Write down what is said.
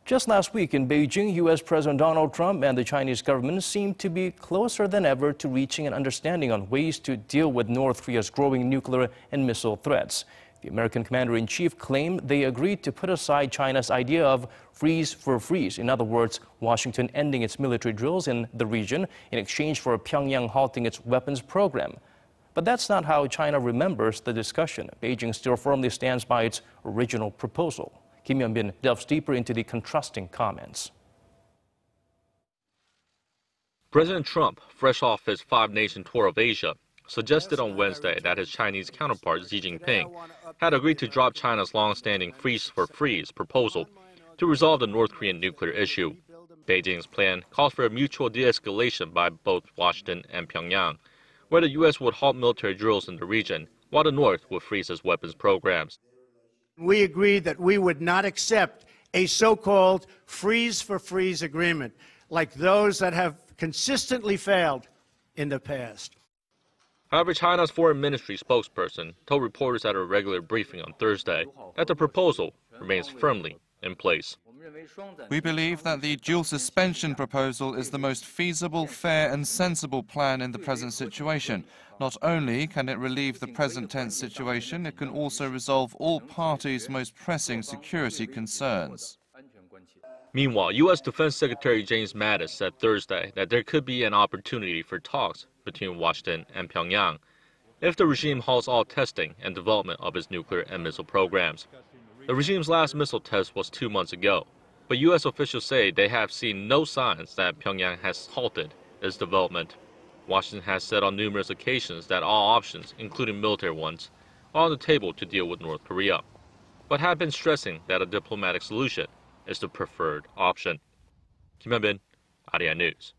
Just last week in Beijing, U.S. President Donald Trump and the Chinese government seemed to be closer than ever to reaching an understanding on ways to deal with North Korea's growing nuclear and missile threats. The American commander-in-chief claimed they agreed to put aside China's idea of freeze for freeze. In other words, Washington ending its military drills in the region in exchange for Pyongyang halting its weapons program. But that's not how China remembers the discussion. Beijing still firmly stands by its original proposal. Hyun-bin delves deeper into the contrasting comments. President Trump, fresh off his five-nation tour of Asia, suggested on Wednesday that his Chinese counterpart Xi Jinping had agreed to drop China's long-standing freeze-for-freeze proposal to resolve the North Korean nuclear issue. Beijing's plan calls for a mutual de-escalation by both Washington and Pyongyang, where the U.S. would halt military drills in the region, while the North would freeze its weapons programs. We agreed that we would not accept a so-called freeze-for-freeze agreement, like those that have consistently failed in the past. However, China's foreign ministry spokesperson told reporters at a regular briefing on Thursday that the proposal remains firmly in place. We believe that the dual suspension proposal is the most feasible, fair and sensible plan in the present situation. Not only can it relieve the present tense situation, it can also resolve all parties' most pressing security concerns. Meanwhile, U.S. Defense Secretary James Mattis said Thursday that there could be an opportunity for talks between Washington and Pyongyang if the regime halts all testing and development of its nuclear and missile programs. The regime's last missile test was 2 months ago, but U.S. officials say they have seen no signs that Pyongyang has halted its development. Washington has said on numerous occasions that all options, including military ones, are on the table to deal with North Korea, but have been stressing that a diplomatic solution is the preferred option. Hyun-bin, Arirang News.